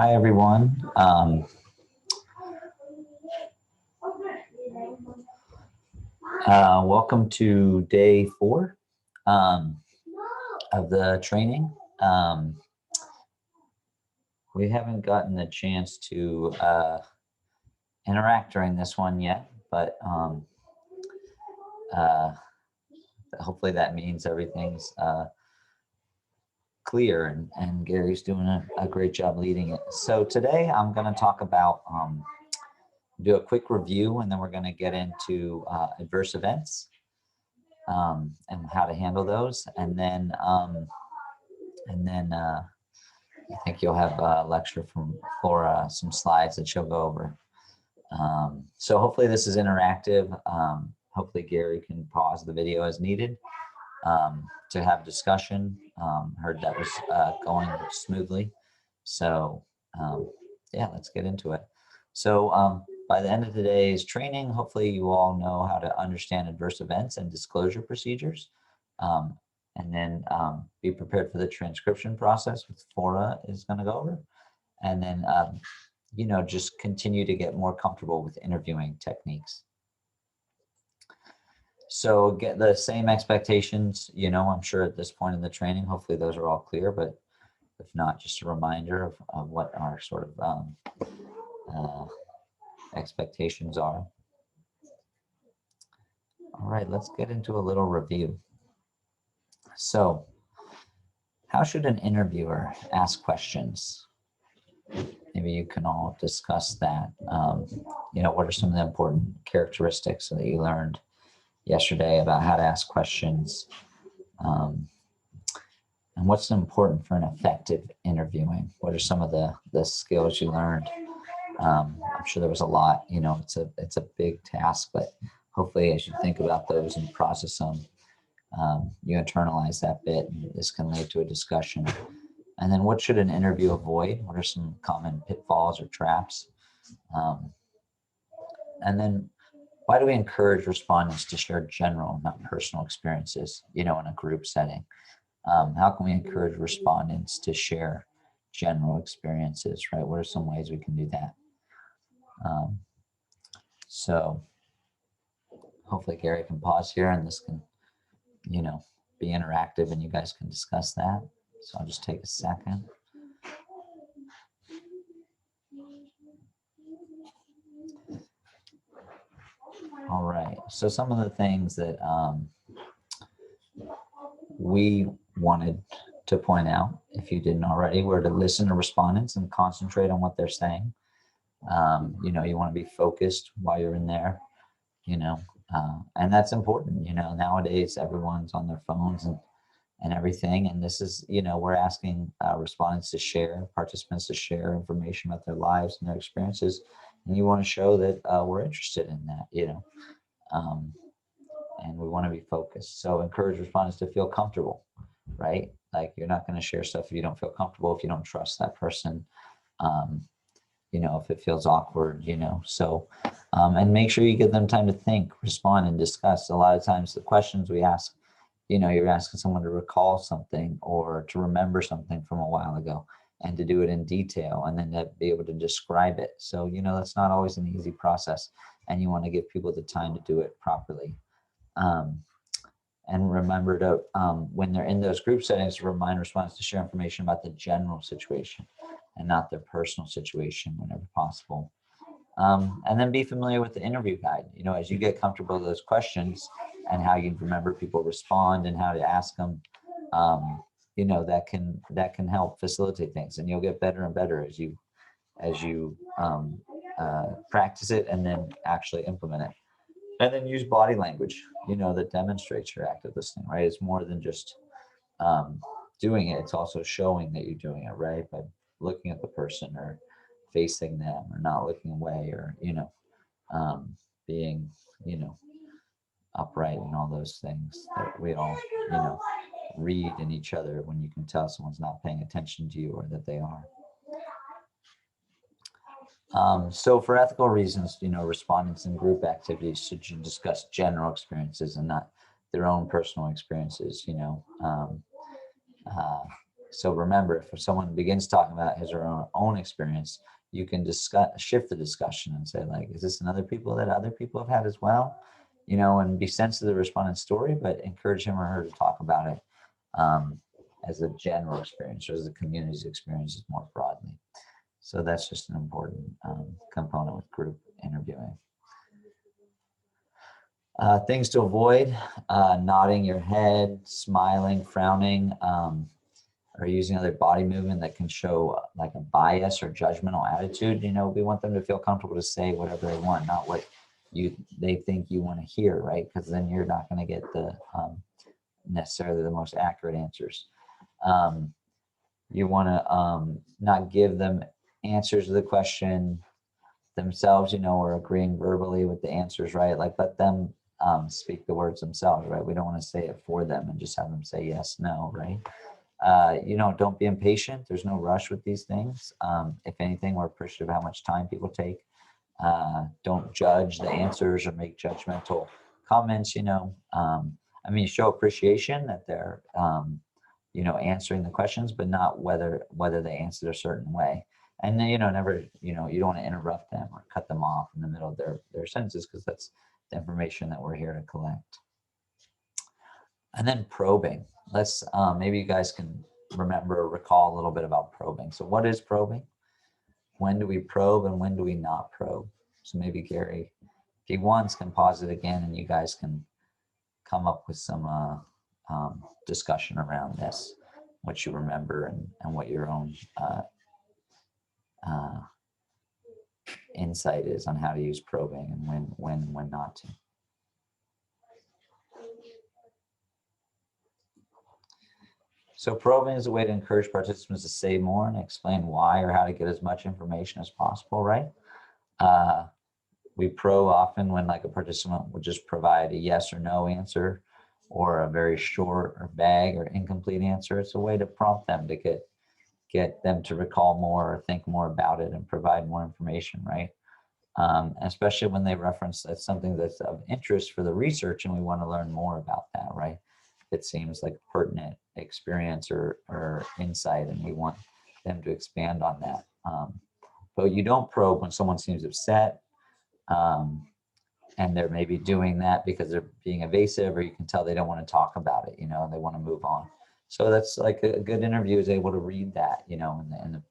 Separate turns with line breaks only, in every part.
Hi, everyone. Welcome to day 4 of the training. We haven't gotten a chance to interact during this one yet, but hopefully that means everything's clear, and Gary's doing a great job leading it. So today I'm going to talk about do a quick review, and then we're going to get into adverse events and how to handle those, and then I think you'll have a lecture from Flora, some slides that she'll go over. So hopefully this is interactive. Hopefully Gary can pause the video as needed to have discussion. Heard that was going smoothly. So yeah, let's get into it. So by the end of today's training, hopefully you all know how to understand adverse events and disclosure procedures. And then be prepared for the transcription process, which Flora is going to go over. And then, just continue to get more comfortable with interviewing techniques. So get the same expectations, I'm sure at this point in the training, hopefully those are all clear, but if not, just a reminder of what our sort of expectations are. All right, let's get into a little review. So how should an interviewer ask questions? Maybe you can all discuss that. What are some of the important characteristics that you learned yesterday about how to ask questions? And what's important for an effective interviewing? What are some of the skills you learned? I'm sure there was a lot. It's a big task, but hopefully as you think about those and process them, you internalize that bit, and this can lead to a discussion. And then what should an interview avoid? What are some common pitfalls or traps? And then why do we encourage respondents to share general, not personal experiences, in a group setting? How can we encourage respondents to share general experiences, right? What are some ways we can do that? So hopefully Gary can pause here and this can, be interactive and you guys can discuss that. So I'll just take a second. All right, so some of the things that we wanted to point out, if you didn't already, were to listen to respondents and concentrate on what they're saying. You want to be focused while you're in there, and that's important. Nowadays everyone's on their phones and everything. And this is, we're asking respondents to share, participants to share information about their lives and their experiences. And you want to show that we're interested in that, and we want to be focused. So encourage respondents to feel comfortable, right? Like you're not going to share stuff if you don't feel comfortable, if you don't trust that person, if it feels awkward, so, and make sure you give them time to think, respond, and discuss. A lot of times the questions we ask, you're asking someone to recall something or to remember something from a while ago and to do it in detail and then to be able to describe it. So, that's not always an easy process, and you want to give people the time to do it properly. And remember to, when they're in those group settings, remind respondents to share information about the general situation and not their personal situation whenever possible. And then be familiar with the interview guide. As you get comfortable with those questions and how you remember people respond and how to ask them, that can help facilitate things, and you'll get better and better as you practice it and then actually implement it. And then use body language, that demonstrates your active listening, right? It's more than just doing it. It's also showing that you're doing it, right? By looking at the person or facing them or not looking away or, being, upright and all those things that we all, read in each other when you can tell someone's not paying attention to you or that they are. So for ethical reasons, respondents in group activities should discuss general experiences and not their own personal experiences, So remember, if someone begins talking about his or her own experience, you can shift the discussion and say, like, is this another people that other people have had as well? You know, and be sensitive to the respondent's story, but encourage him or her to talk about it as a general experience or as the community's experiences more broadly. So that's just an important component with group interviewing. Things to avoid, nodding your head, smiling, frowning, or using other body movement that can show like a bias or judgmental attitude. You know, we want them to feel comfortable to say whatever they want, not what they think you want to hear, right? Because then you're not going to get the necessarily the most accurate answers. You want to not give them answers to the question themselves, you know, or agreeing verbally with the answers, right? Like let them speak the words themselves, right? We don't want to say it for them and just have them say yes, no, right? You know, don't be impatient. There's no rush with these things. If anything, we're appreciative of how much time people take. Don't judge the answers or make judgmental comments, you know. I mean, show appreciation that they're, you know, answering the questions, but not whether they answered a certain way. And then, you know, never, you know, you don't want to interrupt them or cut them off in the middle of their sentences, because that's the information that we're here to collect. And then probing. Let's maybe you guys can recall a little bit about probing. So what is probing? When do we probe and when do we not probe? So maybe Gary, if he wants, can pause it again and you guys can come up with some discussion around this, what you remember and what your own insight is on how to use probing and when not to. So probing is a way to encourage participants to say more and explain why or how to get as much information as possible, right? We probe often when like a participant would just provide a yes or no answer or a very short or vague or incomplete answer. It's a way to prompt them to get them to recall more or think more about it and provide more information, right? Especially when they reference that's something that's of interest for the research and we want to learn more about that, right? It seems like a pertinent experience or insight and we want them to expand on that. But you don't probe when someone seems upset and they're maybe doing that because they're being evasive or you can tell they don't want to talk about it, you know, and they want to move on. So that's like a good interview is able to read that, you know, in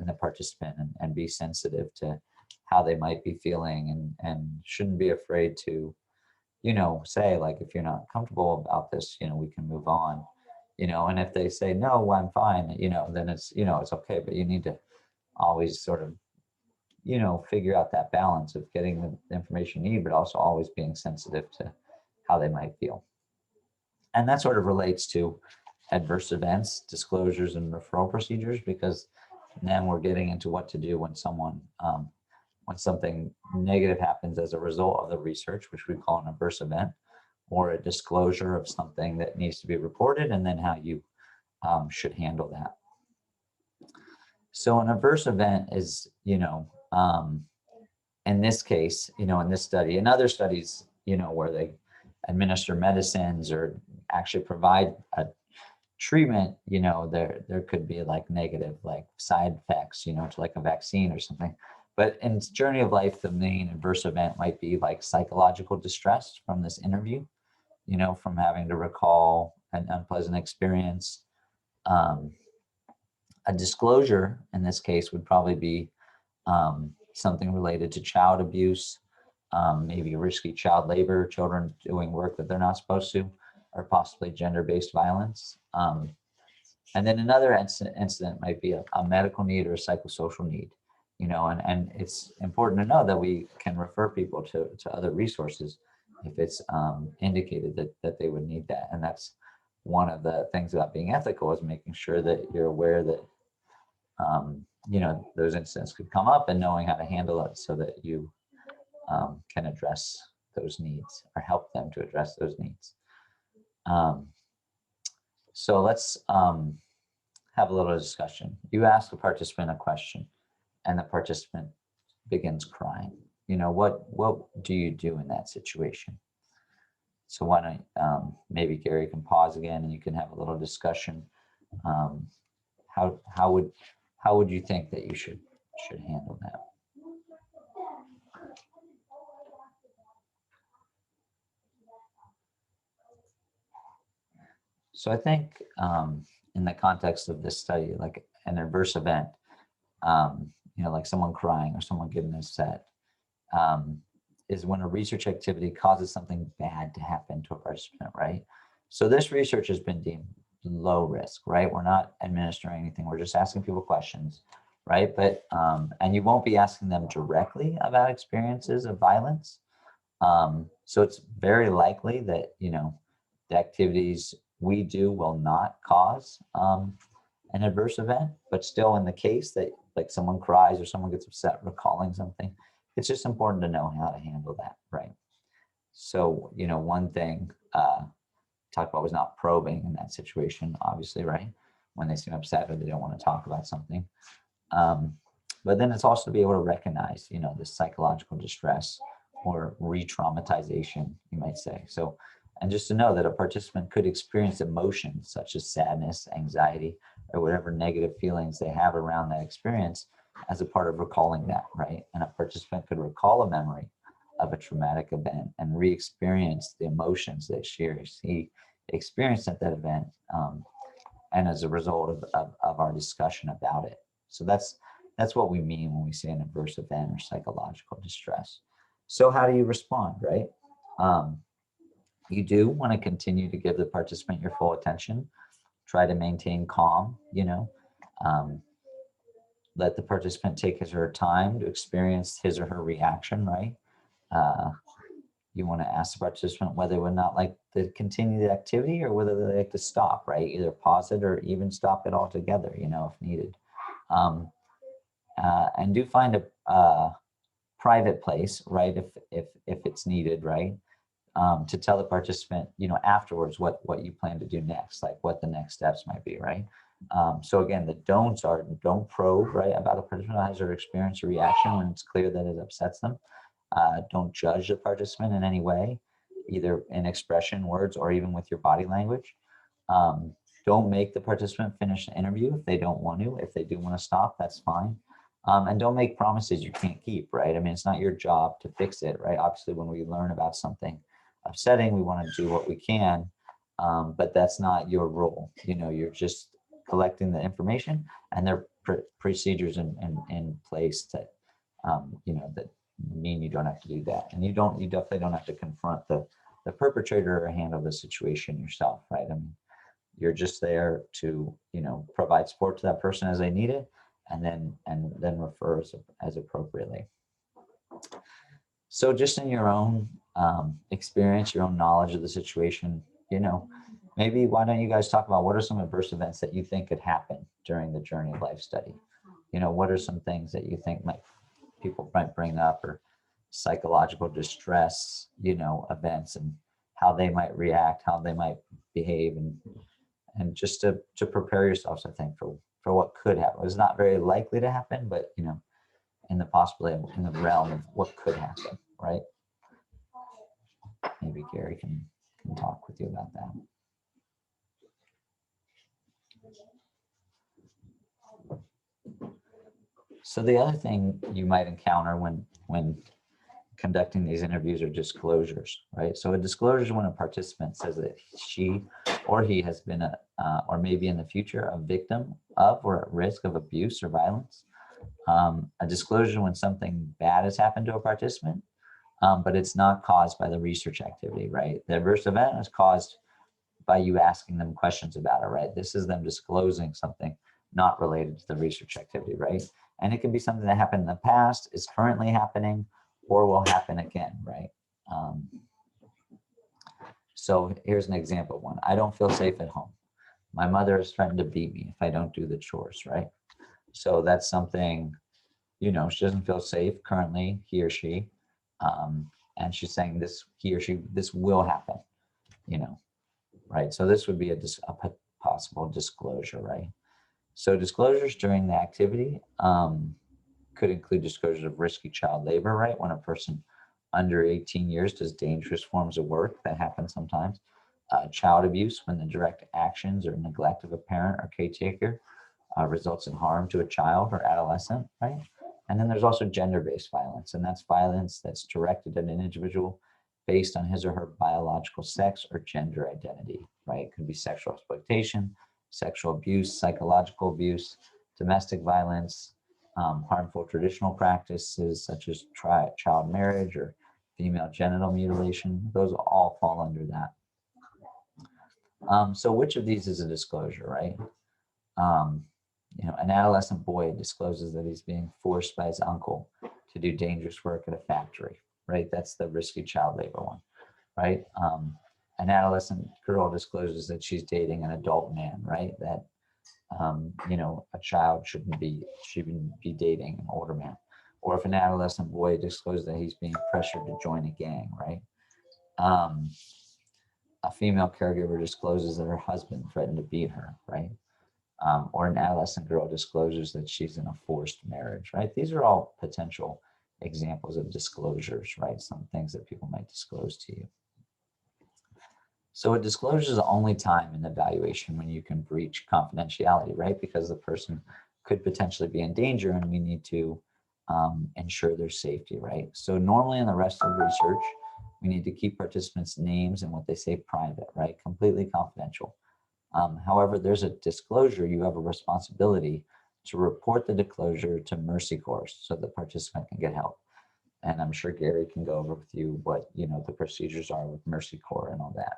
the participant and be sensitive to how they might be feeling and shouldn't be afraid to, you know, say like, if you're not comfortable about this, you know, we can move on, you know, and if they say, no, well, I'm fine, you know, then it's, you know, it's okay, but you need to always sort of, you know, figure out that balance of getting the information you need, but also always being sensitive to how they might feel. And that sort of relates to adverse events, disclosures, and referral procedures, because then we're getting into what to do when when something negative happens as a result of the research, which we call an adverse event, or a disclosure of something that needs to be reported, and then how you should handle that. So an adverse event is, you know, in this case, you know, in this study and other studies, you know, where they administer medicines or actually provide a treatment, you know, there could be like negative, like side effects, you know, to like a vaccine or something. But in Journey of Life, the main adverse event might be like psychological distress from this interview, you know, from having to recall an unpleasant experience. A disclosure in this case would probably be something related to child abuse, maybe risky child labor, children doing work that they're not supposed to, or possibly gender-based violence. And then another incident might be a medical need or a psychosocial need, you know, and it's important to know that we can refer people to other resources if it's indicated that they would need that. And that's one of the things about being ethical is making sure that you're aware that, you know, those incidents could come up and knowing how to handle it so that you can address those needs or help them to address those needs. So let's have a little discussion. You ask the participant a question and the participant begins crying. You know, what do you do in that situation? So why don't maybe Gary can pause again and you can have a little discussion how would you think that you should handle that? So I think in the context of this study, like an adverse event, like someone crying or someone getting upset, um, is when a research activity causes something bad to happen to a participant, right? So this research has been deemed low risk, right? We're not administering anything. We're just asking people questions, right? But, and you won't be asking them directly about experiences of violence. So it's very likely that, the activities we do will not cause an adverse event, but still in the case that like someone cries or someone gets upset recalling something, it's just important to know how to handle that, right? So, one thing talk about was not probing in that situation, obviously, right? When they seem upset or they don't want to talk about something. But then it's also to be able to recognize, the psychological distress or re-traumatization, you might say. So, and just to know that a participant could experience emotions such as sadness, anxiety, or whatever negative feelings they have around that experience as a part of recalling that, right? And a participant could recall a memory of a traumatic event and re-experience the emotions that she or he experienced at that event, and as a result of our discussion about it. So that's what we mean when we say an adverse event or psychological distress. So how do you respond, right? You do want to continue to give the participant your full attention. Try to maintain calm, um, let the participant take his or her time to experience his or her reaction, right? Uh, you want to ask the participant whether they would not like to continue the activity or whether they like to stop, right? Either pause it or even stop it altogether, if needed. And do find a private place, right? If it's needed, right? To tell the participant, afterwards what you plan to do next, like what the next steps might be, right? So again, the don'ts are don't probe, right, about a participant has their experience or reaction when it's clear that it upsets them. Don't judge the participant in any way, either in expression, words, or even with your body language. Don't make the participant finish the interview if they don't want to. If they do want to stop, that's fine. And don't make promises you can't keep, right? I mean, it's not your job to fix it, right? Obviously, when we learn about something upsetting, we want to do what we can, but that's not your role. You're just collecting the information, and there are procedures in place that, that mean you don't have to do that, and you definitely don't have to confront the perpetrator or handle the situation yourself, right? I mean, you're just there to, provide support to that person as they need it, and then refer as appropriately. So just in your own experience, your own knowledge of the situation, maybe why don't you guys talk about what are some adverse events that you think could happen during the Journey of Life study? What are some things that you think people might bring up, or psychological distress, events, and how they might react, how they might behave, and just to prepare yourselves, I think, for what could happen. It's not very likely to happen, but in the possibility, in the realm of what could happen, right? Maybe Gary can talk with you about that. So the other thing you might encounter when conducting these interviews are disclosures, right? So a disclosure is when a participant says that she or he has been or maybe in the future, a victim of or at risk of abuse or violence. A disclosure when something bad has happened to a participant, but it's not caused by the research activity, right? The adverse event is caused by you asking them questions about it, right? This is them disclosing something not related to the research activity, right? And it can be something that happened in the past, is currently happening, or will happen again, right? So here's an example of one. I don't feel safe at home. My mother has threatened to beat me if I don't do the chores, right? So that's something, she doesn't feel safe currently, he or she. And she's saying he or she, this will happen, right? So this would be a possible disclosure, right? So disclosures during the activity could include disclosures of risky child labor, right? When a person under 18 years does dangerous forms of work, that happens sometimes. Child abuse, when the direct actions or neglect of a parent or caretaker results in harm to a child or adolescent, right? And then there's also gender-based violence, and that's violence that's directed at an individual based on his or her biological sex or gender identity, right? It could be sexual exploitation, sexual abuse, psychological abuse, domestic violence, harmful traditional practices such as child marriage or female genital mutilation. Those all fall under that. So which of these is a disclosure, right? An adolescent boy discloses that he's being forced by his uncle to do dangerous work at a factory, right? That's the risky child labor one, right? An adolescent girl discloses that she's dating an adult man, right? That, a child shouldn't be dating an older man. Or if an adolescent boy discloses that he's being pressured to join a gang, right? A female caregiver discloses that her husband threatened to beat her, right? Or an adolescent girl discloses that she's in a forced marriage, right? These are all potential examples of disclosures, right? Some things that people might disclose to you. So a disclosure is the only time in the evaluation when you can breach confidentiality, right? Because the person could potentially be in danger and we need to ensure their safety, right? So normally in the rest of the research, we need to keep participants' names and what they say private, right? Completely confidential. However, there's a disclosure, you have a responsibility to report the disclosure to Mercy Corps so the participant can get help. And I'm sure Gary can go over with you what, the procedures are with Mercy Corps and all that.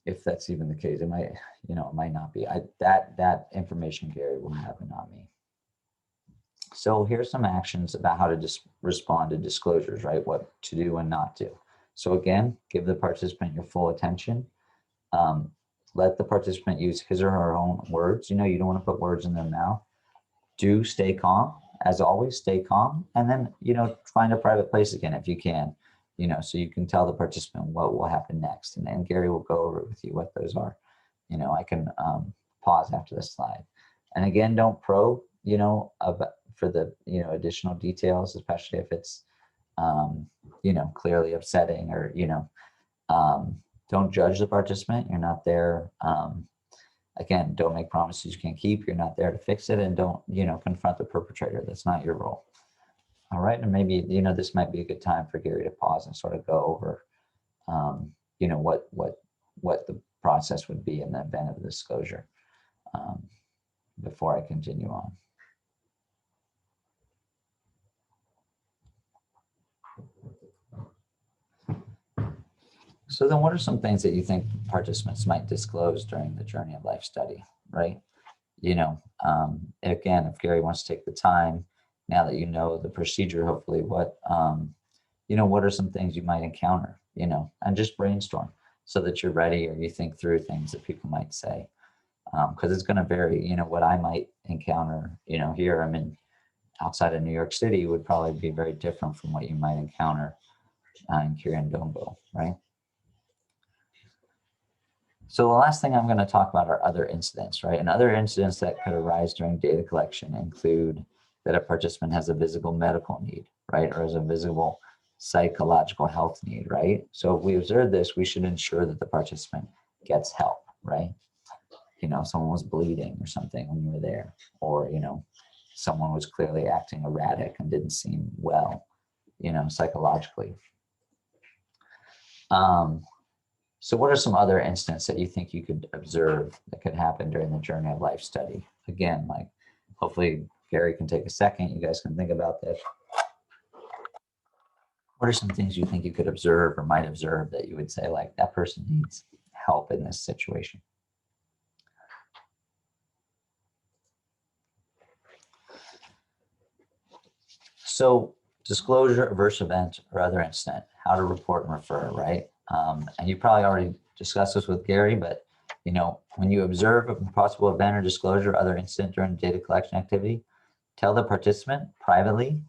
If that's even the case, it might not be. That information Gary will have and not me. So here's some actions about how to respond to disclosures, right? What to do and not do. So again, give the participant your full attention. Let the participant use his or her own words. You don't want to put words in their mouth. Do stay calm. As always, stay calm. And then, find a private place again if you can, so you can tell the participant what will happen next. And then Gary will go over with you what those are. I can pause after this slide. And again, don't probe, for the, additional details, especially if it's, clearly upsetting or, don't judge the participant. You're not there. Again, don't make promises you can't keep. You're not there to fix it, and don't, confront the perpetrator. That's not your role. All right. And maybe, this might be a good time for Gary to pause and sort of go over, what the process would be in the event of a disclosure, before I continue on. So then what are some things that you think participants might disclose during the Journey of Life study, right? Again, if Gary wants to take the time, now that you know the procedure, hopefully what are some things you might encounter, and just brainstorm so that you're ready or you think through things that people might say. Because it's going to vary, what I might encounter, here I'm in outside of New York City would probably be very different from what you might encounter in Kiriyandongo, right? So the last thing I'm going to talk about are other incidents, right? And other incidents that could arise during data collection include that a participant has a visible medical need, right? Or has a visible psychological health need, right? So if we observe this, we should ensure that the participant gets help, right? Someone was bleeding or something when you were there, or, someone was clearly acting erratic and didn't seem well, psychologically. So what are some other instances that you think you could observe that could happen during the Journey of Life study? Again, hopefully Gary can take a second. You guys can think about this. What are some things you think you could observe or might observe that you would say, that person needs help in this situation? So disclosure, adverse event, or other incident, how to report and refer, right? And you probably already discussed this with Gary, but when you observe a possible event or disclosure or other incident during data collection activity, tell the participant privately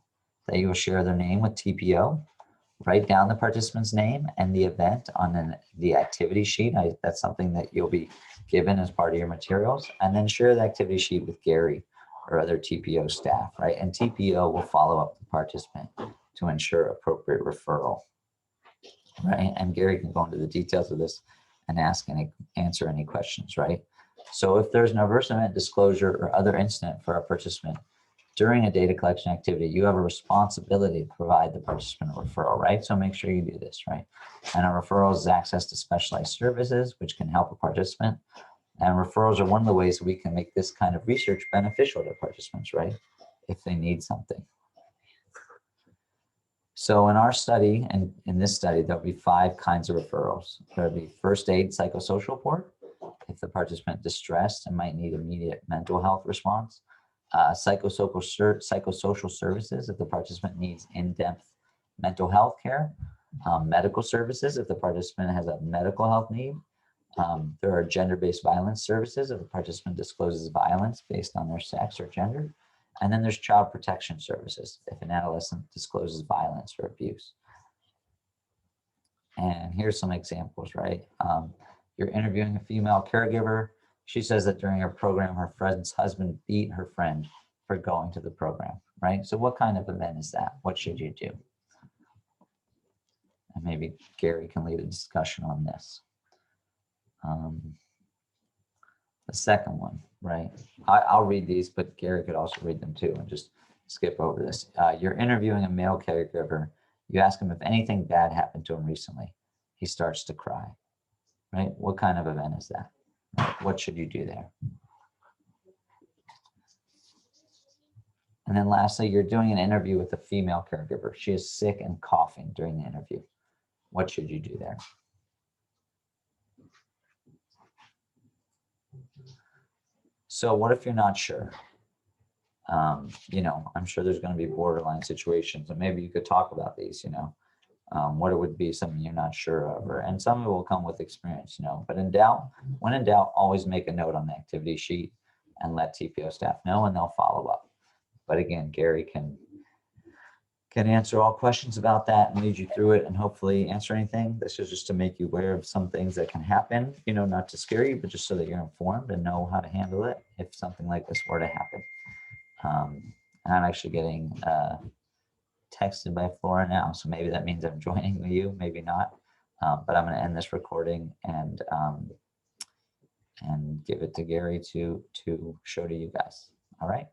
that you will share their name with TPO, write down the participant's name and the event on the activity sheet. That's something that you'll be given as part of your materials, and then share the activity sheet with Gary or other TPO staff, right? And TPO will follow up the participant to ensure appropriate referral, right? And Gary can go into the details of this and answer any questions, right? So if there's an adverse event disclosure or other incident for a participant during a data collection activity, you have a responsibility to provide the participant a referral, right? So make sure you do this, right? And a referral is access to specialized services, which can help a participant. And referrals are one of the ways we can make this kind of research beneficial to participants, right? If they need something. So in our study, and in this study, there'll be 5 kinds of referrals. There'll be first aid psychosocial support, if the participant is distressed and might need immediate mental health response. Psychosocial services, if the participant needs in-depth mental health care. Medical services, if the participant has a medical health need. There are gender-based violence services, if the participant discloses violence based on their sex or gender. And then there's child protection services, if an adolescent discloses violence or abuse. And here's some examples, right? You're interviewing a female caregiver. She says that during her program, her friend's husband beat her friend for going to the program, right? So what kind of event is that? What should you do? And maybe Gary can lead a discussion on this. The second one, right? I'll read these, but Gary could also read them too and just skip over this. You're interviewing a male caregiver. You ask him if anything bad happened to him recently. He starts to cry, right? What kind of event is that? Right? What should you do there? And then lastly, you're doing an interview with a female caregiver. She is sick and coughing during the interview. What should you do there? So what if you're not sure? I'm sure there's going to be borderline situations, and maybe you could talk about these, what it would be, something you're not sure of, and some of it will come with experience, but when in doubt, always make a note on the activity sheet and let TPO staff know, and they'll follow up. But again, Gary can answer all questions about that and lead you through it and hopefully answer anything. This is just to make you aware of some things that can happen, not to scare you, but just so that you're informed and know how to handle it if something like this were to happen. And I'm actually getting texted by Flora now, so maybe that means I'm joining you, maybe not. But I'm going to end this recording and give it to Gary to show to you guys. All right.